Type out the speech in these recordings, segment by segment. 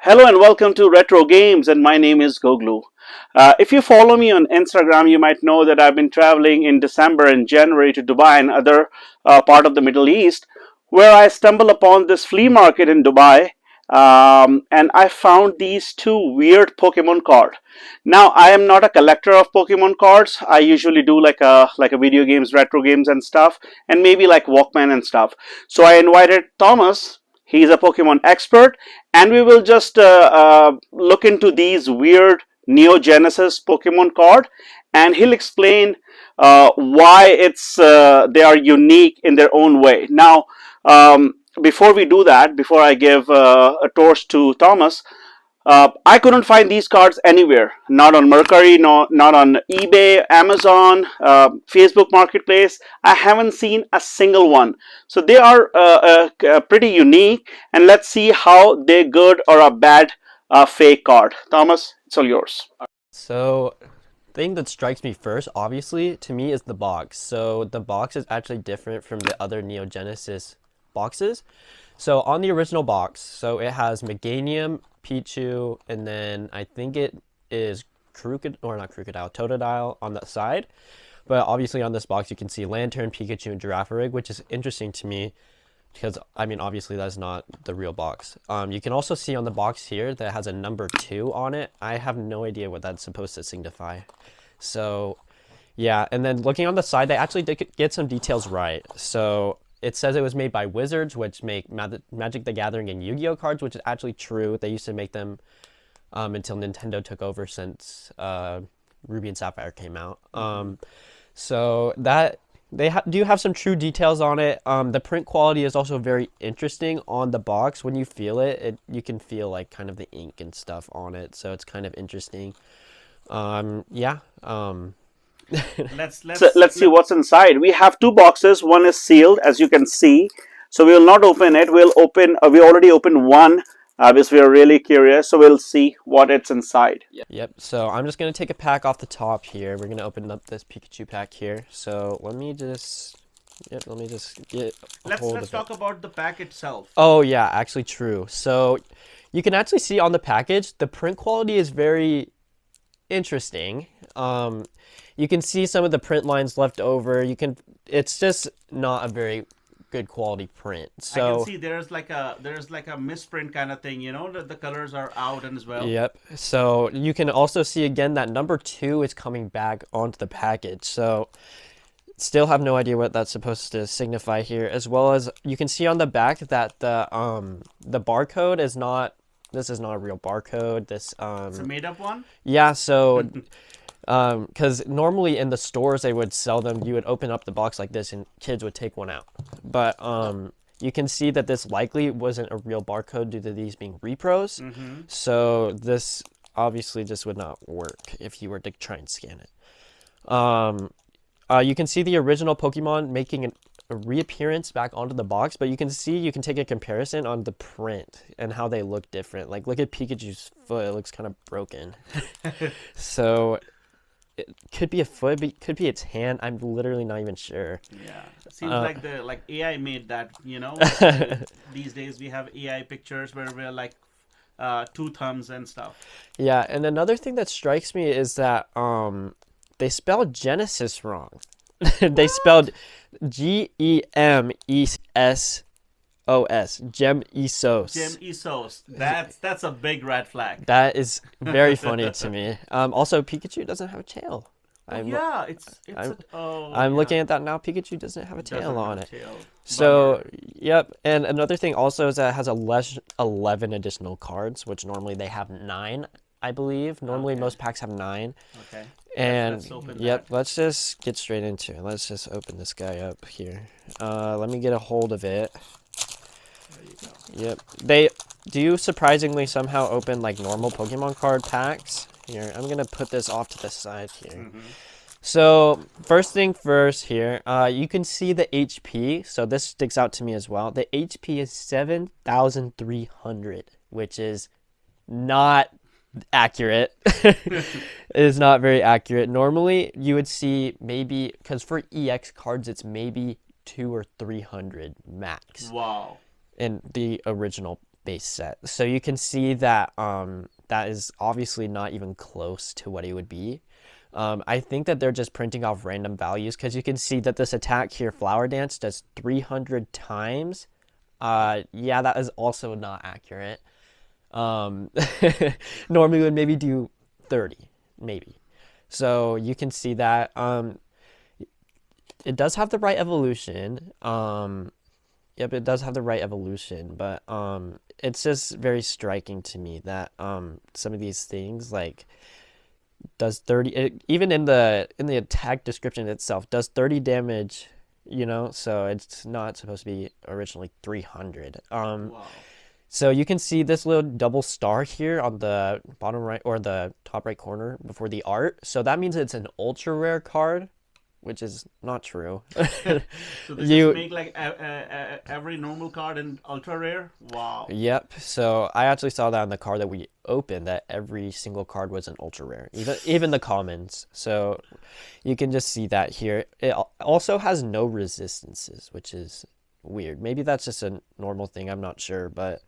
Hello and welcome to Retro Games, and my name is Goglu. If you follow me on Instagram, you might know that I've been traveling in December and January to Dubai and other part of the Middle East, where I stumble upon this flea market in Dubai, and I found these two weird Pokemon cards. Now, I am not a collector of Pokemon cards. I usually do like a video games, retro games, and stuff, and maybe like Walkman and stuff. So I invited Thomas. He's a Pokemon expert, and we will just look into these weird Neo Genesis Pokemon card, and he'll explain why they are unique in their own way. Now, before we do that, before I give a torch to Thomas, I couldn't find these cards anywhere. Not on Mercari, no, not on eBay, Amazon, Facebook Marketplace. I haven't seen a single one. So they are pretty unique, and let's see how they're good or a bad fake card. Thomas, it's all yours. So, thing that strikes me first, obviously, to me is the box. So the box is actually different from the other Neo Genesis boxes. So on the original box, so it has Meganium, Pichu, and then I think it is Totodile on the side. But obviously on this box you can see Lantern, Pikachu, and Girafarig, which is interesting to me because, I mean, obviously that's not the real box. You can also see on the box here that has a number 2 on it. I have no idea what that's supposed to signify. So yeah, and then looking on the side, they actually did get some details right. So it says it was made by Wizards, which make Magic the Gathering and Yu-Gi-Oh cards, which is actually true. They used to make them until Nintendo took over since Ruby and Sapphire came out. So that they do have some true details on it. The print quality is also very interesting on the box. When you feel it, you can feel like kind of the ink and stuff on it. So it's kind of interesting. Yeah. Let's see what's inside. We have two boxes. One is sealed, as you can see. So we will not open it. We'll open. We already opened one because we are really curious. So we'll see what it's inside. Yep. So I'm just gonna take a pack off the top here. We're gonna open up this Pikachu pack here. So let me just get a hold of it. Let's talk about the pack itself. Oh yeah, actually true. So you can actually see on the package the print quality is very interesting. You can see some of the print lines left over. It's just not a very good quality print. So I can see there's like a misprint kind of thing, the colors are out and as well. Yep. So you can also see again that number 2 is coming back onto the package. So still have no idea what that's supposed to signify here, as well as you can see on the back that the barcode is not. This is not a real barcode. This It's a made up one. Yeah. So. Because normally in the stores they would sell them, you would open up the box like this and kids would take one out. But you can see that this likely wasn't a real barcode due to these being repros. So this obviously just would not work if you were to try and scan it. You can see the original Pokemon making a reappearance back onto the box, but you can take a comparison on the print and how they look different. Like, look at Pikachu's foot; it looks kind of broken. So it could be a foot, but it could be its hand. I'm literally not even sure. Yeah, it seems like AI made that. These days we have AI pictures where we're like 2 thumbs and stuff. Yeah, and another thing that strikes me is that they spelled Genesis wrong. They spelled Gemesos. Gemesos. Gemesos. That's a big red flag. That is very funny to me. Also, Pikachu doesn't have a tail. I'm looking at that now. Pikachu doesn't have a tail on it. So, yep. And another thing also is that it has 11 additional cards, which normally they have 9, I believe. Normally most packs have 9. Okay. And let's open yep, that. let's just get straight into it. Let's just open this guy up here. Let me get a hold of it. There you go. Yep. They do surprisingly somehow open like normal Pokemon card packs. Here, I'm gonna put this off to the side here. So first thing first here, you can see the HP. So this sticks out to me as well. The HP is 7,300, which is not accurate. It is not very accurate. Normally you would see maybe, because for EX cards it's maybe 200 or 300 max Wow. in the original base set. So you can see that that is obviously not even close to what it would be. I think that they're just printing off random values because you can see that this attack here, Flower Dance, does 300 times. Yeah, that is also not accurate. Normally would maybe do 30, maybe. So you can see that it does have the right evolution. Yep, it does have the right evolution, but it's just very striking to me that some of these things like does 30 even in the attack description itself does 30 damage, you know, so it's not supposed to be originally 300. Wow. So you can see this little double star here on the bottom right or the top right corner before the art. So that means it's an ultra rare card, which is not true. So they just make like every normal card in ultra rare. Wow. Yep. So I actually saw that on the card that we opened that every single card was an ultra rare, even the commons. So you can just see that here. It also has no resistances, which is weird. Maybe that's just a normal thing. I'm not sure, but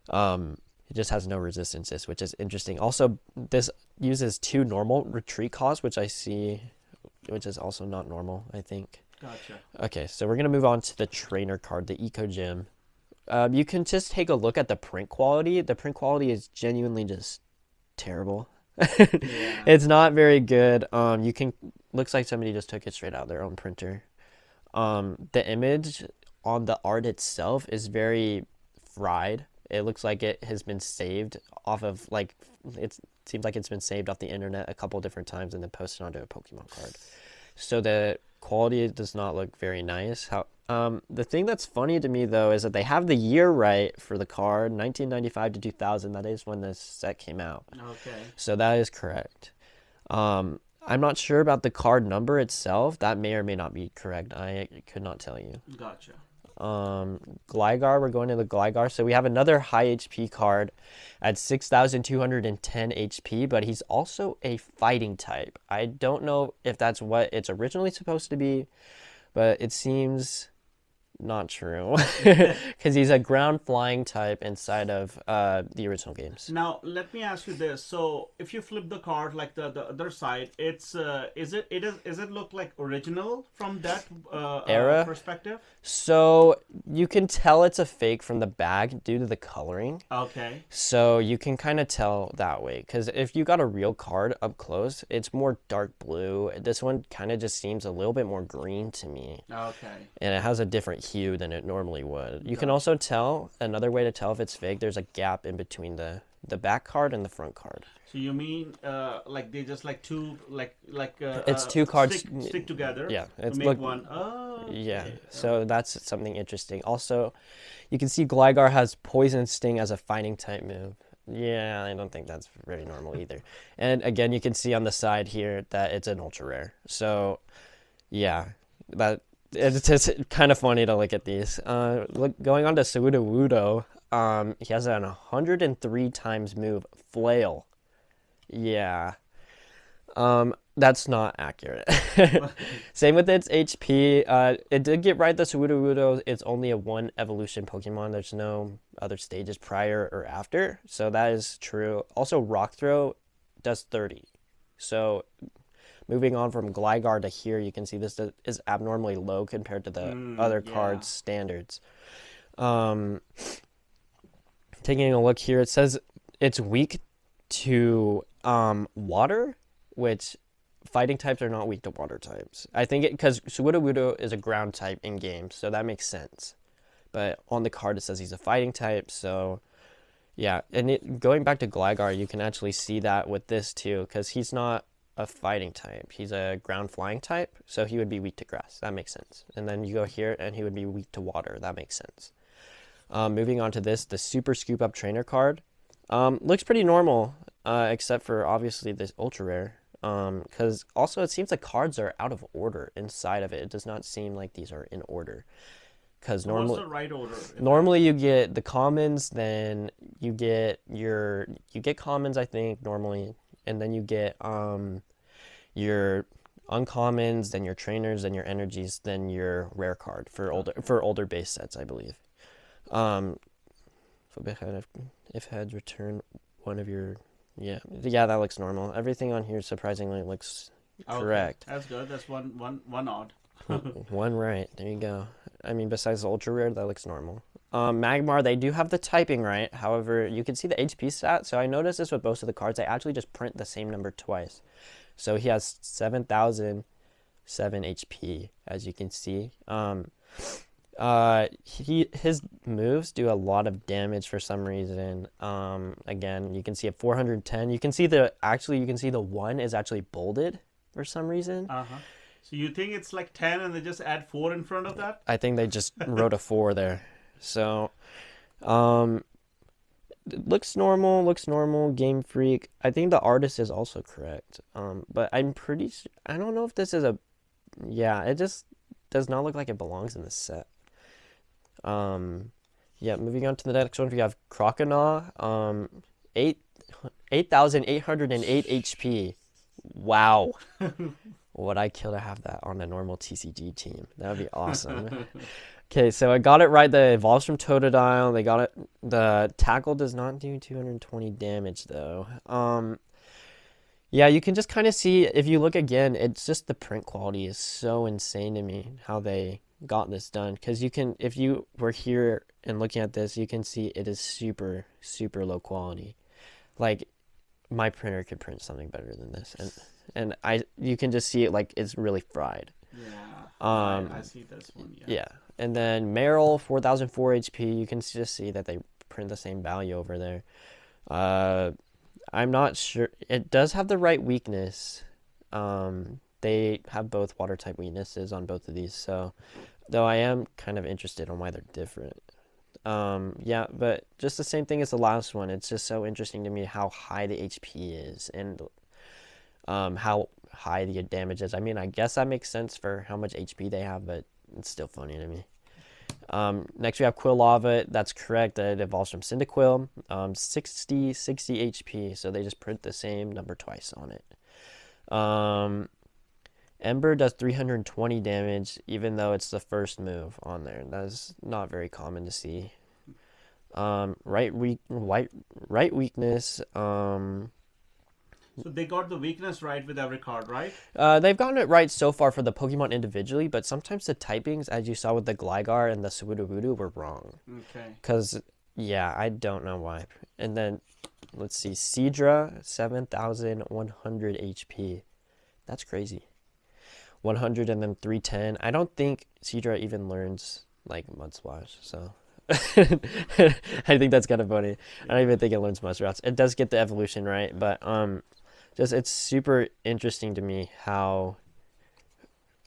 it just has no resistances, which is interesting. Also, this uses 2 normal retreat costs, which I see, which is also not normal, I think. Gotcha. Okay, so we're gonna move on to the trainer card, the Eco Gym. You can just take a look at the print quality. The print quality is genuinely just terrible. Yeah. It's not very good. Looks like somebody just took it straight out of their own printer. The image on the art itself is very fried. It looks like it has been saved off of it seems like it's been saved off the internet a couple different times and then posted onto a Pokemon card. So the quality does not look very nice. The thing that's funny to me though is that they have the year right for the card, 1995 to 2000. That is when this set came out. Okay. So that is correct. I'm not sure about the card number itself. That may or may not be correct. I could not tell you. Gotcha. Gligar, we're going to the Gligar. So we have another high HP card at 6,210 HP, but he's also a fighting type. I don't know if that's what it's originally supposed to be, but it seems not true because he's a ground flying type inside of the original games. Now let me ask you this: so if you flip the card like the other side, it's is it look like original from that Era? perspective? So you can tell it's a fake from the bag due to the coloring. Okay. So you can kind of tell that way because if you got a real card up close, it's more dark blue. This one kind of just seems a little bit more green to me. Okay. And it has a different hue than it normally would. You can also tell, another way to tell if it's fake, there's a gap in between the back card and the front card. So you mean like they just like two It's 2 cards stick together? Yeah, To it's make one. Oh. Okay. Yeah, so that's something interesting. Also, you can see Gligar has Poison Sting as a fighting type move. Yeah, I don't think that's very normal either. And again, you can see on the side here that it's an ultra rare. So, yeah, it's just kind of funny to look at these. Going on to Sudowoodo, he has an 103 times move, Flail. Yeah. That's not accurate. Same with its HP. It did get right that Sudowoodo is only a 1 evolution Pokemon. There's no other stages prior or after. So that is true. Also, Rock Throw does 30. So moving on from Gligar to here, you can see this is abnormally low compared to the other cards' standards. Taking a look here, it says it's weak to water, which fighting types are not weak to water types. I think because Sudowoodo is a ground type in game, so that makes sense. But on the card it says he's a fighting type, so yeah. And going back to Gligar, you can actually see that with this too, because he's not a fighting type. He's a ground flying type, so he would be weak to grass. That makes sense. And then you go here, and he would be weak to water. That makes sense. Moving on to this, the Super Scoop Up Trainer card. Looks pretty normal, except for obviously this ultra rare. Because also it seems the cards are out of order inside of it. It does not seem like these are in order. Because What's the right order? normally you get the commons, then you get commons, I think, normally, and then you get your uncommons, then your trainers, then your energies, then your rare card for older base sets, I believe. Flip it head if heads return one of your yeah that looks normal. Everything on here surprisingly looks Okay, correct. that's good. That's one odd. One right. There you go. I mean, besides the ultra rare, that looks normal. Magmar, they do have the typing right. However, you can see the HP stat. So I noticed this with most of the cards. They actually just print the same number twice. So he has 7,007 HP, as you can see. His moves do a lot of damage for some reason. Again, you can see at 410. You can see the 1 is actually bolded for some reason. So you think it's like 10 and they just add 4 in front of that? I think they just wrote a 4 there. So, it looks normal, Game Freak. I think the artist is also correct. But I'm pretty sure, I don't know if this is it just does not look like it belongs in this set. Yeah, moving on to the next one, we have Croconaw, 8,808 HP. Wow. Would I kill to have that on a normal TCG team? That would be awesome. Okay, so I got it right. The evolves from Totodile. They got it. The tackle does not do 220 damage though. Yeah, you can just kind of see if you look again. It's just the print quality is so insane to me how they got this done. Because you can, if you were here and looking at this, you can see it is super low quality. Like my printer could print something better than this, and you can just see it like it's really fried. Yeah. I see this one. Yeah. And then Meryl, 4,004 HP. You can just see that they print the same value over there. I'm not sure. It does have the right weakness. They have both water type weaknesses on both of these. So, though I am kind of interested on why they're different. Yeah, but just the same thing as the last one. It's just so interesting to me how high the HP is and how high the damage is. I mean, I guess that makes sense for how much HP they have, but it's still funny to me. Next we have Quilava. That's correct. It evolves from Cyndaquil. 60 HP. So they just print the same number twice on it. Ember does 320 damage, even though it's the first move on there. That is not very common to see. Right weakness. So they got the weakness right with every card, right? They've gotten it right so far for the Pokemon individually, but sometimes the typings, as you saw with the Gligar and the Sudowoodo, were wrong. Okay. Because, yeah, I don't know why. And then, let's see, Seadra, 7,100 HP. That's crazy. 100 and then 310. I don't think Seadra even learns, like, Mudslash, so... I think that's kind of funny. I don't even think it learns Muskrats. It does get the evolution right, but just it's super interesting to me how,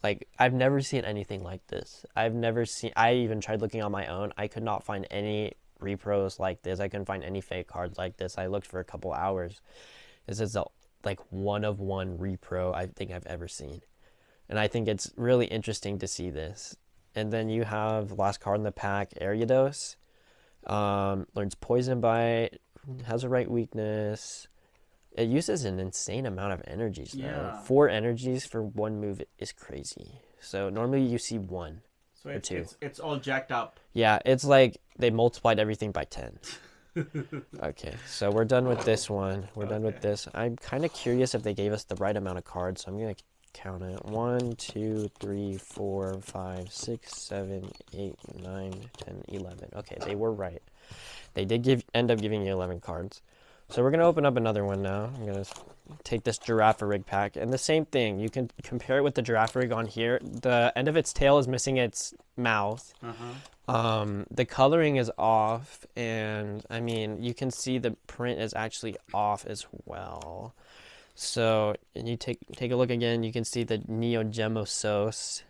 like, I've never seen anything like this. I even tried looking on my own. I could not find any repros like this. I couldn't find any fake cards like this. I looked for a couple hours. This is like one of one repro I think I've ever seen, and I think it's really interesting to see this. And then you have last card in the pack, Ariados. Learns Poison Bite, has a right weakness. It uses an insane amount of energies though. Yeah. 4 energies for one move is crazy. So normally you see 1 So or 2. it's all jacked up. Yeah, it's like they multiplied everything by 10. Okay, so we're done with this one. We're done with this. I'm kind of curious if they gave us the right amount of cards, so I'm going to count it. 1, 2, 3, 4, 5, 6, 7, 8, 9, 10, 11. Okay, they were right. They did end up giving you 11 cards. So we're going to open up another one now. I'm going to take this Girafarig pack. And the same thing, you can compare it with the Girafarig on here. The end of its tail is missing its mouth. The coloring is off. And, I mean, you can see the print is actually off as well. So, and you take a look again, you can see the Neogemosos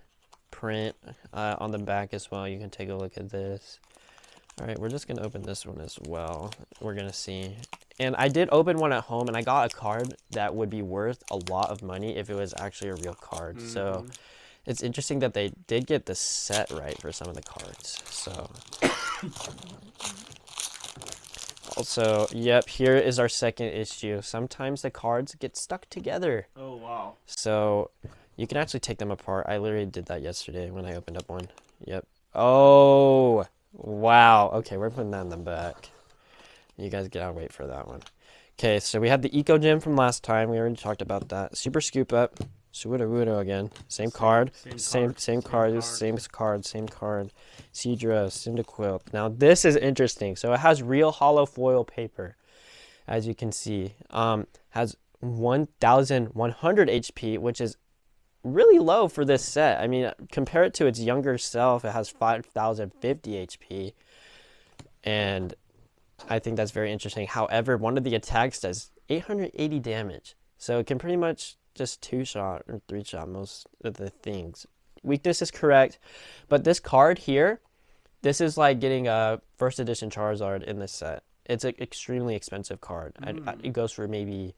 print on the back as well. You can take a look at this. All right, we're just going to open this one as well. We're going to see. And I did open one at home, and I got a card that would be worth a lot of money if it was actually a real card. So it's interesting that they did get the set right for some of the cards. So also, yep, here is our second issue. Sometimes the cards get stuck together. Oh, wow. So you can actually take them apart. I literally did that yesterday when I opened up one. Yep. Oh, wow. Okay, we're putting that in the back. You guys gotta wait for that one. Okay, so we had the Eco Gym from last time. We already talked about that. Super Scoop Up. Sudowoodo again. Same card. Same card. Seadra, Cyndaquil. Now this is interesting. So it has real hollow foil paper, as you can see. Has 1,100 HP, which is really low for this set. I mean, compare it to its younger self. It has 5,050 HP, and I think that's very interesting. However, one of the attacks does 880 damage, so it can pretty much just 2-shot or 3-shot most of the things. Weakness is correct, but this card here, this is like getting a first edition Charizard in this set. It's an extremely expensive card. It goes for maybe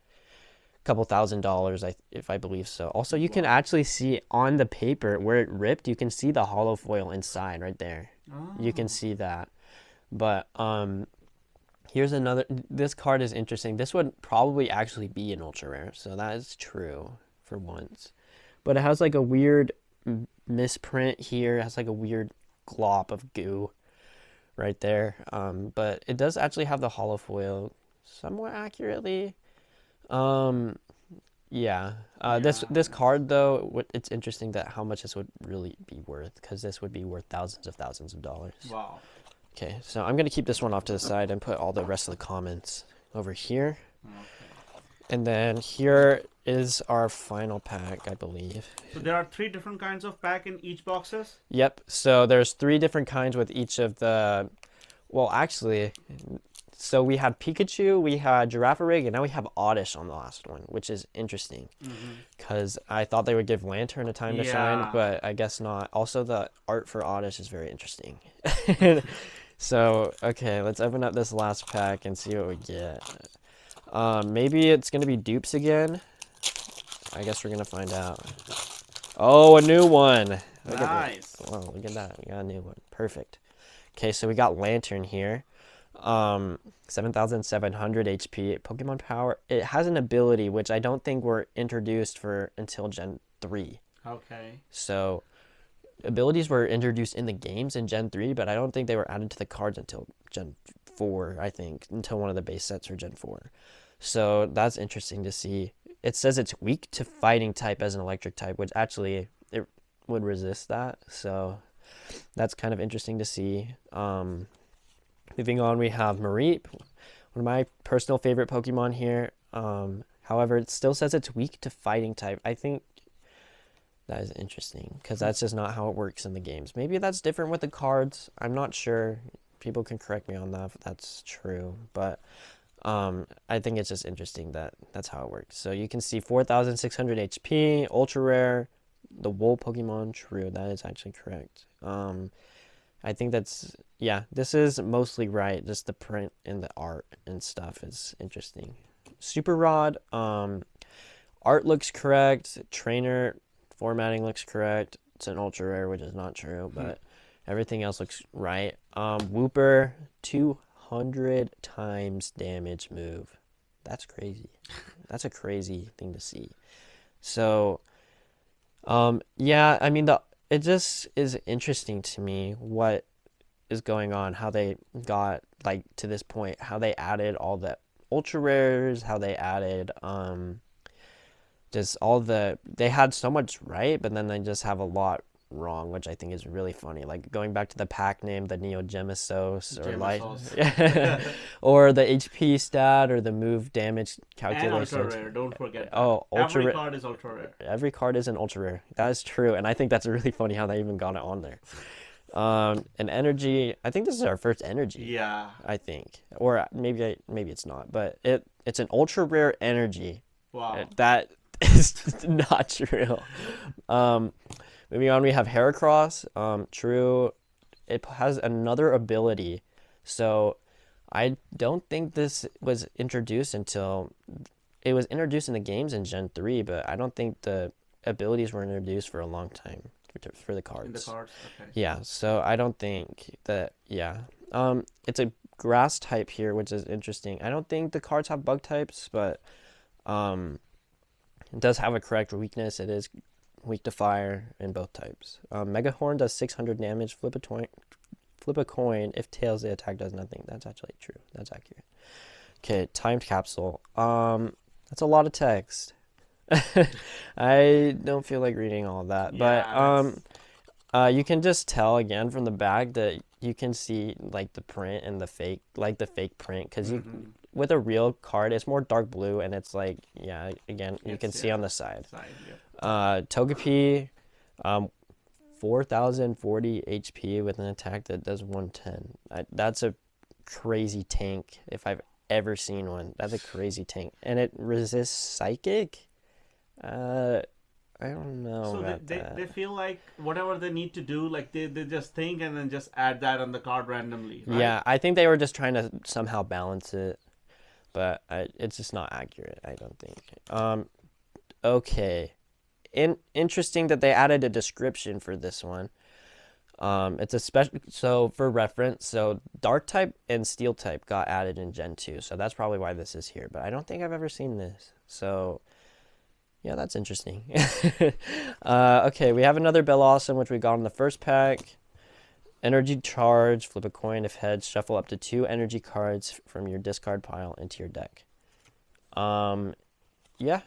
a couple $1,000, if I believe so. Also, you can actually see on the paper where it ripped, you can see the hollow foil inside right there. You can see that. But here's another. This card is interesting. This would probably actually be an ultra rare, so that is true for once. But it has like a weird misprint here. It has like a weird glop of goo right there. But it does actually have the hollow foil somewhat accurately. Yeah. This card though, it's interesting that how much this would really be worth, because this would be worth thousands of dollars. Wow. Okay, so I'm gonna keep this one off to the side and put all the rest of the comments over here. Okay. And then here is our final pack, I believe. So there are 3 different kinds of pack in each boxes? Yep, so there's 3 different kinds with each of the, well actually, so we had Pikachu, we had Girafarig, and now we have Oddish on the last one, which is interesting. Because I thought they would give Lantern a time to shine, but I guess not. Also, the art for Oddish is very interesting. So, okay, let's open up this last pack and see what we get. Maybe it's going to be dupes again. I guess we're going to find out. Oh, a new one. Nice. Wow, look at that. We got a new one. Perfect. Okay, so we got Lantern here. 7,700 HP. Pokemon Power. It has an ability which I don't think were introduced until Gen 3. Okay. So abilities were introduced in the games in Gen 3, but I don't think they were added to the cards until Gen 4, I think, until one of the base sets or Gen 4. So that's interesting to see. It says it's weak to fighting type as an electric type, which actually it would resist that. So that's kind of interesting to see. Moving on, we have Mareep, one of my personal favorite Pokemon here. However, it still says it's weak to fighting type. I think that is interesting, because that's just not how it works in the games. Maybe that's different with the cards. I'm not sure. People can correct me on that if that's true. But I think it's just interesting that that's how it works. So you can see 4,600 HP, ultra rare, the wool Pokemon. True, that is actually correct. I think that's, yeah, this is mostly right. Just the print and the art and stuff is interesting. Super Rod, art looks correct. Trainer formatting looks correct. It's an ultra rare, which is not true, but everything else looks right. Wooper, 200 times damage move. That's crazy. That's a crazy thing to see. So, yeah, I mean, it just is interesting to me what is going on, how they got like to this point, how they added all the ultra rares, how they added just they had so much right, but then they just have a lot wrong, which I think is really funny. Like going back to the pack name, the Neogemesis, or like or the HP stat, or the move damage calculations. And ultra rare, don't forget that. Oh, ultra every card is ultra rare. Every card is an ultra rare. That is true, and I think that's really funny how they even got it on there. And energy, I think this is our first energy. Yeah. I think, or maybe it's not, but it's an ultra rare energy. Wow. That is not true. Moving on, we have Heracross. True, it has another ability. So I don't think this was introduced until it was introduced in the games in Gen 3, but I don't think the abilities were introduced for a long time for the cards. In the cards, okay. Yeah, so I don't think that, yeah. It's a grass type here, which is interesting. I don't think the cards have bug types, but it does have a correct weakness. It is weak to fire in both types. Megahorn does 600 damage, Flip a coin. If tails, the attack does nothing. That's actually true. That's accurate. Okay, timed capsule. That's a lot of text. I don't feel like reading all of that, but you can just tell again from the back that you can see like the print and the fake print, because with a real card it's more dark blue and it's like, yeah, again you can see on the side. Togepi, 4040 HP with an attack that does 110. That's a crazy tank if I've ever seen one. That's a crazy tank, and it resists psychic. I don't know So about they, that. they feel like whatever they need to do, like they just think and then just add that on the card randomly, right? Yeah, I think they were just trying to somehow balance it, but it's just not accurate, I don't think. Okay. Interesting that they added a description for this one. It's a special, so for reference, so dark type and steel type got added in Gen 2, so that's probably why this is here, but I don't think I've ever seen this. So yeah, that's interesting. Okay, we have another Bellossom, which we got in the first pack. Energy charge, flip a coin. If heads, shuffle up to 2 energy cards from your discard pile into your deck. Yeah,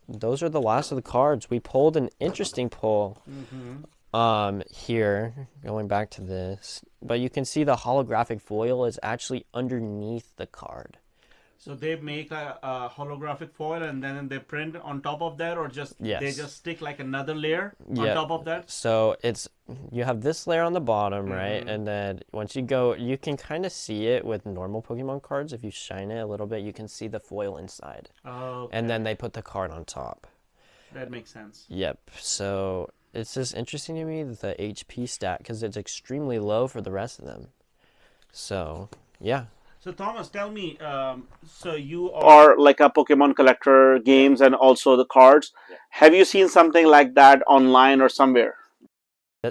those are the last of the cards. We pulled an interesting pull here, going back to this. But you can see the holographic foil is actually underneath the card. So they make a holographic foil and then they print on top of that, or just Yes. they just stick like another layer on Yeah. top of that? So you have this layer on the bottom, right? And then once you go, you can kind of see it with normal Pokemon cards. If you shine it a little bit, you can see the foil inside. Oh, And then they put the card on top. that makes sense. Yep. So it's just interesting to me that the HP stat, because it's extremely low for the rest of them. So yeah. So Thomas, tell me, so you are Or like a Pokemon collector games and also the cards. Have you seen something like that online or somewhere?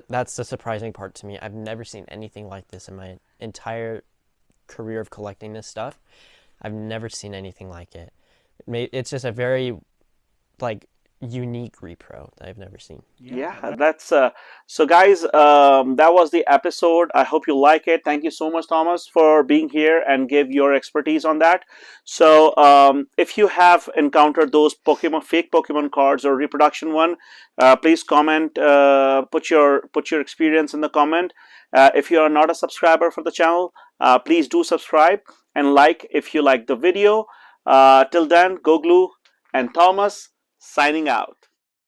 That's the surprising part to me. I've never seen anything like this in my entire career of collecting this stuff. I've never seen anything like it. It's just a very like unique repro that I've never seen. Yeah, that's so guys, that was the episode. I hope you like it. Thank you so much, Thomas, for being here and give your expertise on that. So if you have encountered those fake Pokemon cards or reproduction one, please comment, put your experience in the comment. If you are not a subscriber for the channel, please do subscribe and like if you like the video. Till then, Goglu and Thomas signing out.